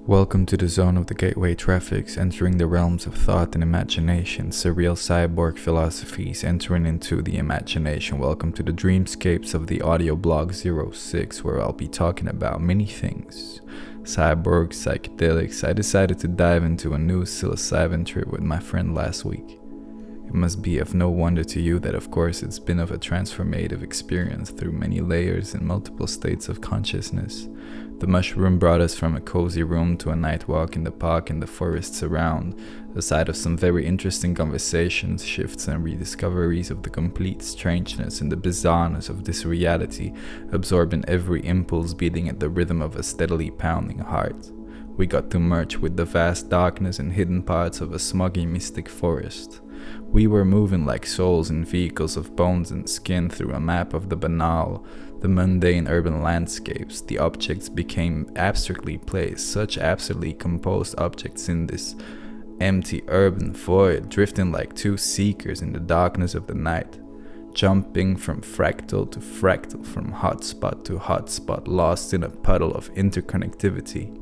Welcome to the zone of the gateway traffics, entering the realms of thought and imagination, surreal cyborg philosophies entering into the imagination. Welcome to the dreamscapes of the Audioblog 06, where I'll be talking about many things. Cyborg, psychedelics. I decided to dive into a new psilocybin trip with my friend last week. It must be of no wonder to you that of course it's been of a transformative experience through many layers and multiple states of consciousness. The mushroom brought us from a cozy room to a night walk in the park and the forests around, the site of some very interesting conversations, shifts and rediscoveries of the complete strangeness and the bizarreness of this reality, absorbing every impulse beating at the rhythm of a steadily pounding heart. We got to merge with the vast darkness and hidden parts of a smoggy mystic forest. We were moving like souls in vehicles of bones and skin through a map of the banal, the mundane urban landscapes. The objects became abstractly placed, such absurdly composed objects in this empty urban void, drifting like two seekers in the darkness of the night, jumping from fractal to fractal, from hotspot to hotspot, lost in a puddle of interconnectivity.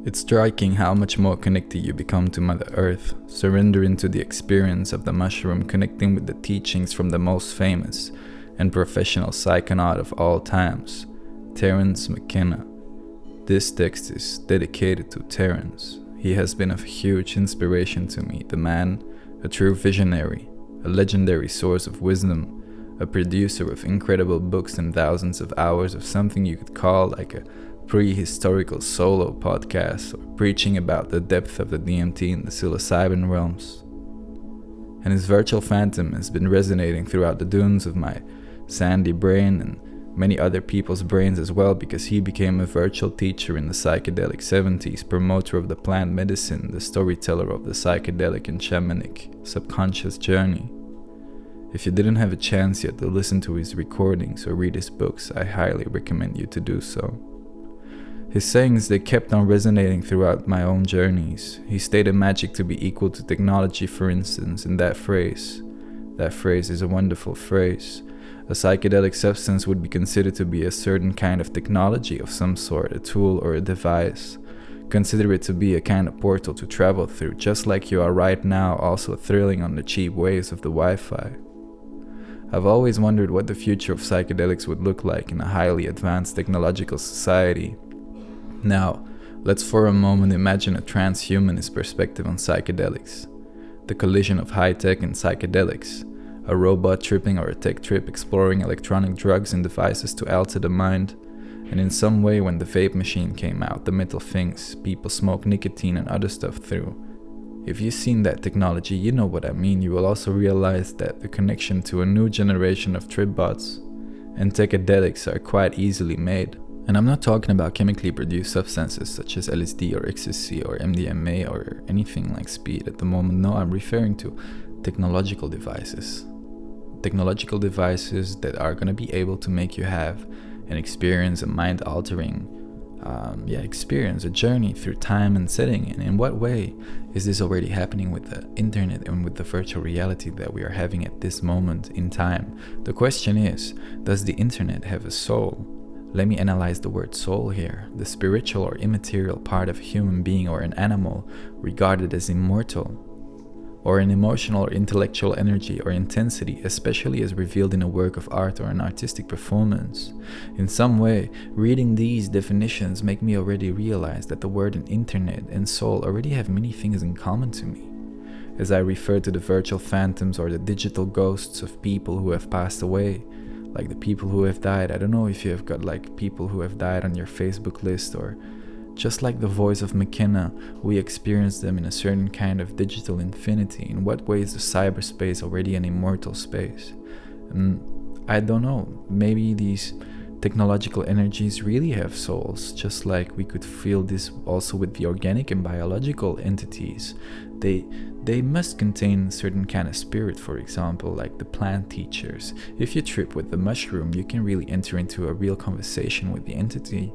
It's striking how much more connected you become to Mother Earth, surrendering to the experience of the mushroom, connecting with the teachings from the most famous and professional psychonaut of all times, Terence Mckenna. This text is dedicated to Terence. He has been of huge inspiration to me, the man, a true visionary, a legendary source of wisdom, a producer of incredible books and thousands of hours of something you could call like a prehistorical solo podcast, or preaching about the depth of the DMT in the psilocybin realms. And his virtual phantom has been resonating throughout the dunes of my sandy brain and many other people's brains as well, because he became a virtual teacher in the psychedelic 70s, promoter of the plant medicine, the storyteller of the psychedelic and shamanic subconscious journey. If you didn't have a chance yet to listen to his recordings or read his books, I highly recommend you to do so. His sayings, they kept on resonating throughout my own journeys. He stated magic to be equal to technology, for instance, and that phrase is a wonderful phrase. A psychedelic substance would be considered to be a certain kind of technology of some sort, a tool or a device. Consider it to be a kind of portal to travel through, just like you are right now, also thrilling on the cheap waves of the Wi-Fi. I've always wondered what the future of psychedelics would look like in a highly advanced technological society. Now, let's for a moment imagine a transhumanist perspective on psychedelics. The collision of high-tech and psychedelics. A robot tripping or a tech trip exploring electronic drugs and devices to alter the mind. And in some way, when the vape machine came out, the metal things, people smoke nicotine and other stuff through. If you've seen that technology, you know what I mean. You will also realize that the connection to a new generation of trip bots and psychedelics are quite easily made. And I'm not talking about chemically produced substances such as LSD or ecstasy or MDMA or anything like speed at the moment. No, I'm referring to technological devices. Technological devices that are going to be able to make you have an experience, a mind-altering experience, a journey through time and setting. And in what way is this already happening with the internet and with the virtual reality that we are having at this moment in time? The question is, does the internet have a soul? Let me analyze the word soul here. The spiritual or immaterial part of a human being or an animal regarded as immortal, or an emotional or intellectual energy or intensity, especially as revealed in a work of art or an artistic performance. In some way, reading these definitions make me already realize that the word and internet and soul already have many things in common to me. As I refer to the virtual phantoms or the digital ghosts of people who have passed away, like the people who have died. I don't know if you have got like people who have died on your Facebook list, or just like the voice of Mckenna, we experience them in a certain kind of digital infinity. In what way is the cyberspace already an immortal space? I don't know. Maybe these technological energies really have souls, just like we could feel this also with the organic and biological entities. They must contain a certain kind of spirit, for example, like the plant teachers. If you trip with the mushroom, you can really enter into a real conversation with the entity.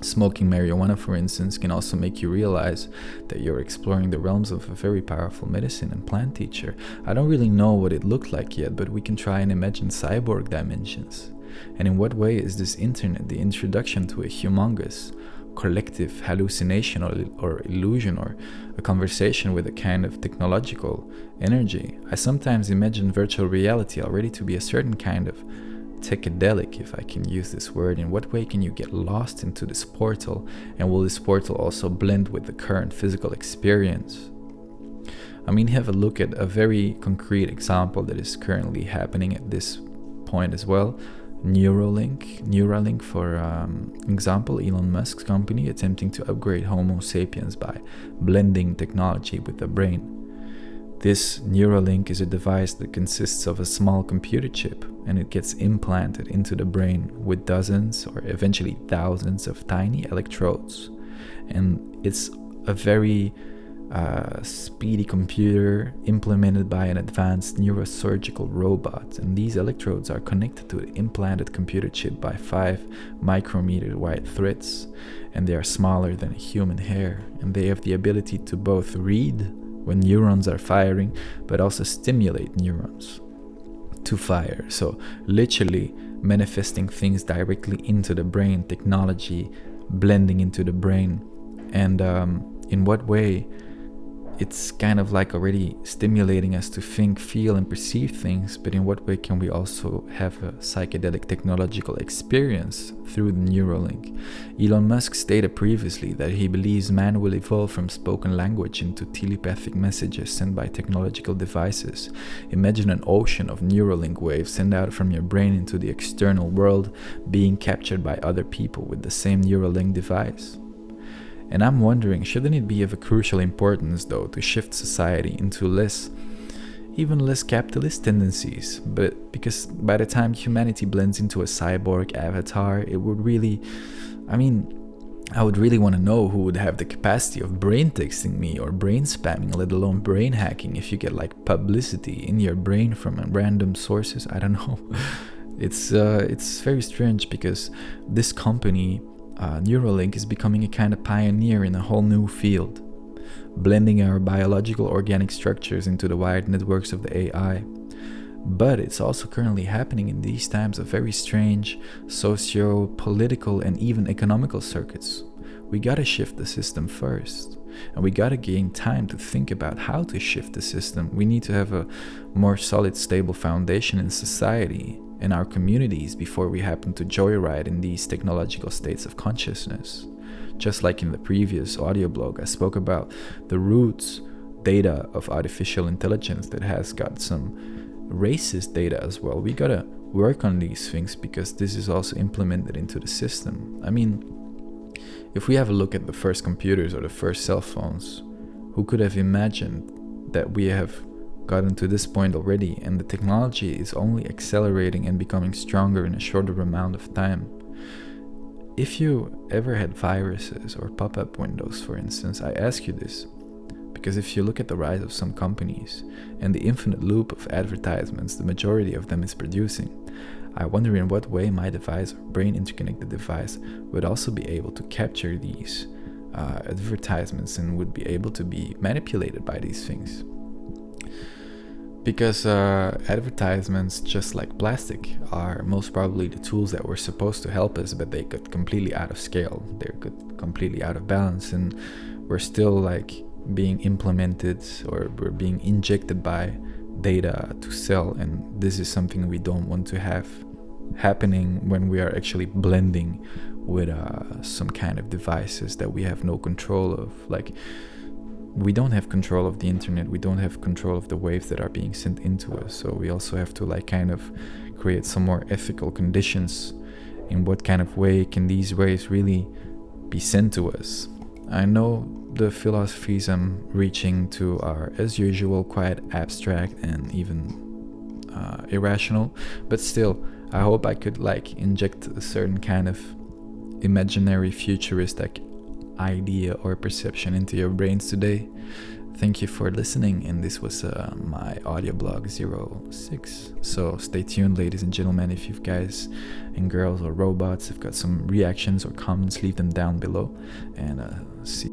Smoking marijuana, for instance, can also make you realize that you're exploring the realms of a very powerful medicine and plant teacher. I don't really know what it looked like yet, but we can try and imagine cyborg dimensions. And in what way is this internet the introduction to a humongous, collective hallucination or illusion, or a conversation with a kind of technological energy. I sometimes imagine virtual reality already to be a certain kind of psychedelic, if I can use this word. In what way can you get lost into this portal, and will this portal also blend with the current physical experience? I mean, have a look at a very concrete example that is currently happening at this point as well. Neuralink, for example, Elon Musk's company attempting to upgrade Homo sapiens by blending technology with the brain. This Neuralink is a device that consists of a small computer chip, and it gets implanted into the brain with dozens or eventually thousands of tiny electrodes. And it's a very speedy computer implemented by an advanced neurosurgical robot, and these electrodes are connected to the implanted computer chip by 5 micrometer wide threads, and they are smaller than a human hair, and they have the ability to both read when neurons are firing, but also stimulate neurons to fire. So literally manifesting things directly into the brain, technology blending into the brain. And in what way it's kind of like already stimulating us to think, feel, and perceive things, but in what way can we also have a psychedelic technological experience through the Neuralink? Elon Musk stated previously that he believes man will evolve from spoken language into telepathic messages sent by technological devices. Imagine an ocean of Neuralink waves sent out from your brain into the external world, being captured by other people with the same Neuralink device. And I'm wondering, shouldn't it be of a crucial importance, though, to shift society into even less capitalist tendencies? But because by the time humanity blends into a cyborg avatar, it would really, I would really want to know who would have the capacity of brain texting me or brain spamming, let alone brain hacking, if you get like publicity in your brain from random sources. I don't know. It's very strange, because this company, Neuralink, is becoming a kind of pioneer in a whole new field, blending our biological organic structures into the wired networks of the AI. But it's also currently happening in these times of very strange socio-political and even economical circuits. We gotta shift the system first, and we gotta gain time to think about how to shift the system. We need to have a more solid, stable foundation in society, in our communities, before we happen to joyride in these technological states of consciousness. Just like in the previous audioblog, I spoke about the roots data of artificial intelligence that has got some racist data as well. We gotta work on these things, because this is also implemented into the system. I mean, if we have a look at the first computers or the first cell phones, who could have imagined that we have gotten to this point already, and the technology is only accelerating and becoming stronger in a shorter amount of time? If you ever had viruses or pop-up windows, for instance, I ask you this because if you look at the rise of some companies and the infinite loop of advertisements the majority of them is producing, I wonder in what way my device or brain interconnected device would also be able to capture these advertisements and would be able to be manipulated by these things. Because advertisements, just like plastic, are most probably the tools that were supposed to help us, but they got completely out of scale. They're completely out of balance, and we're still like being implemented, or we're being injected by data to sell. And this is something we don't want to have happening when we are actually blending with some kind of devices that we have no control of. Like, we don't have control of the internet, we don't have control of the waves that are being sent into us, so we also have to like kind of create some more ethical conditions in what kind of way can these waves really be sent to us. I know the philosophies I'm reaching to are, as usual, quite abstract and even irrational, but still, I hope I could like inject a certain kind of imaginary futuristic idea or perception into your brains today. Thank you for listening, and this was my audioblog 06. So stay tuned, ladies and gentlemen. If you guys and girls or robots have got some reactions or comments, leave them down below, and see